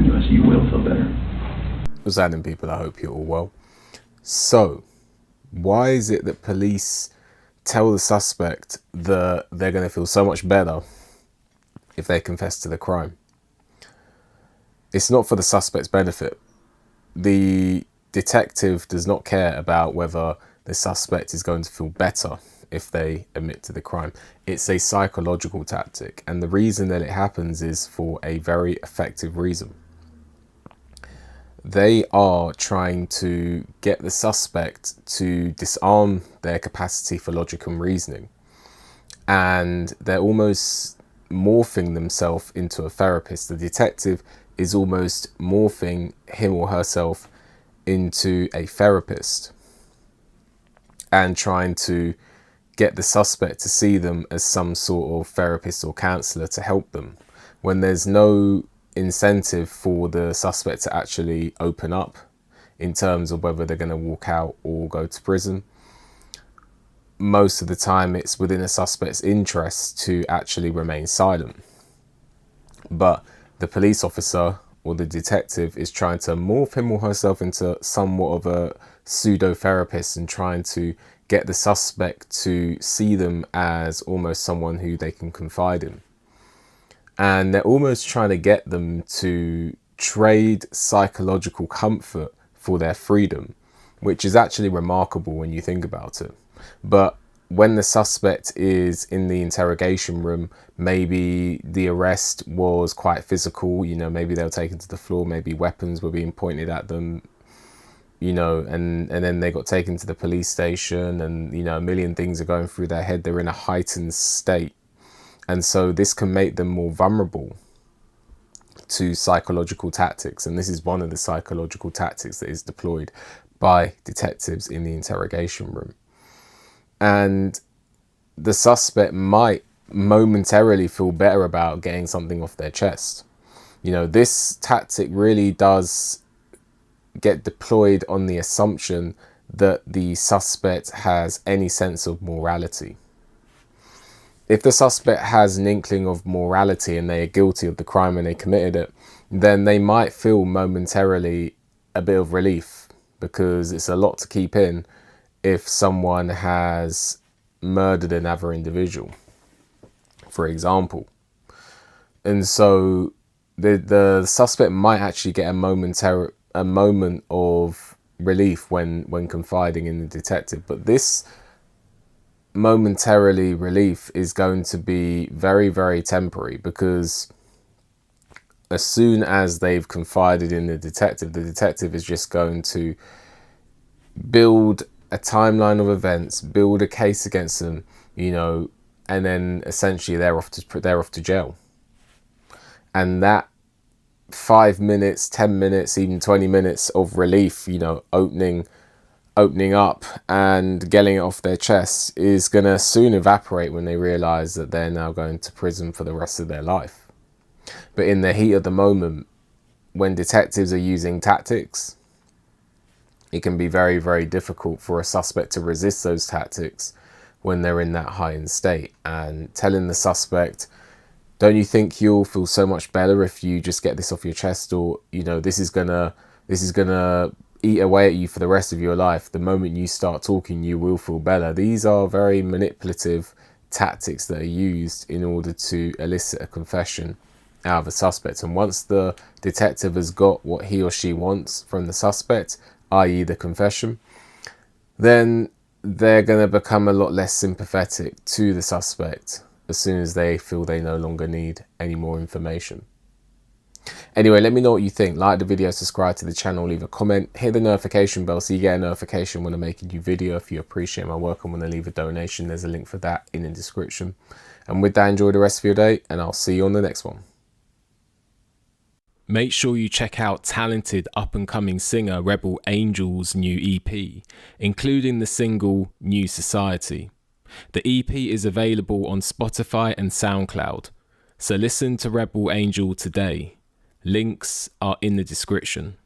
talking to us, you will feel better. What's happening, people? I hope you're all well. So, why is it that police tell the suspect that they're going to feel so much better if they confess to the crime? It's not for the suspect's benefit. The detective does not care about whether the suspect is going to feel better if they admit to the crime. It's a psychological tactic, and the reason that it happens is for a very effective reason. They are trying to get the suspect to disarm their capacity for logic and reasoning. And they're almost morphing themselves into a therapist. The detective is almost morphing him or herself into a therapist and trying to get the suspect to see them as some sort of therapist or counselor to help them, when there's no incentive for the suspect to actually open up in terms of whether they're going to walk out or go to prison. Most of the time it's within a suspect's interest to actually remain silent, but the police officer or the detective is trying to morph him or herself into somewhat of a pseudo therapist and trying to get the suspect to see them as almost someone who they can confide in. And they're almost trying to get them to trade psychological comfort for their freedom, which is actually remarkable when you think about it. But when the suspect is in the interrogation room, maybe the arrest was quite physical, maybe they were taken to the floor, maybe weapons were being pointed at them, and then they got taken to the police station, and, a million things are going through their head. They're in a heightened state. And so this can make them more vulnerable to psychological tactics. And this is one of the psychological tactics that is deployed by detectives in the interrogation room. And the suspect might momentarily feel better about getting something off their chest. This tactic really does get deployed on the assumption that the suspect has any sense of morality. If the suspect has an inkling of morality and they are guilty of the crime and they committed it, then they might feel momentarily a bit of relief, because it's a lot to keep in if someone has murdered another individual, for example. And so the suspect might actually get a moment of relief when confiding in the detective. But this momentarily relief is going to be very, very temporary, because as soon as they've confided in the detective is just going to build a timeline of events, build a case against them, and then essentially they're off to jail. And that 5 minutes, 10 minutes, even 20 minutes of relief, opening up and getting it off their chest, is going to soon evaporate when they realize that they're now going to prison for the rest of their life. But in the heat of the moment, when detectives are using tactics, it can be very, very difficult for a suspect to resist those tactics when they're in that heightened state. And telling the suspect, don't you think you'll feel so much better if you just get this off your chest, or this is gonna eat away at you for the rest of your life. The moment you start talking, you will feel better. These are very manipulative tactics that are used in order to elicit a confession out of a suspect. And once the detective has got what he or she wants from the suspect, i.e. the confession, then they're going to become a lot less sympathetic to the suspect as soon as they feel they no longer need any more information. Anyway, let me know what you think. Like the video, subscribe to the channel, leave a comment, hit the notification bell so you get a notification when I make a new video. If you appreciate my work and want to leave a donation, there's a link for that in the description. And with that, enjoy the rest of your day, and I'll see you on the next one. Make sure you check out talented up-and-coming singer Rebel Angel's new EP, including the single New Society. The EP is available on Spotify and SoundCloud, so listen to Rebel Angel today. Links are in the description.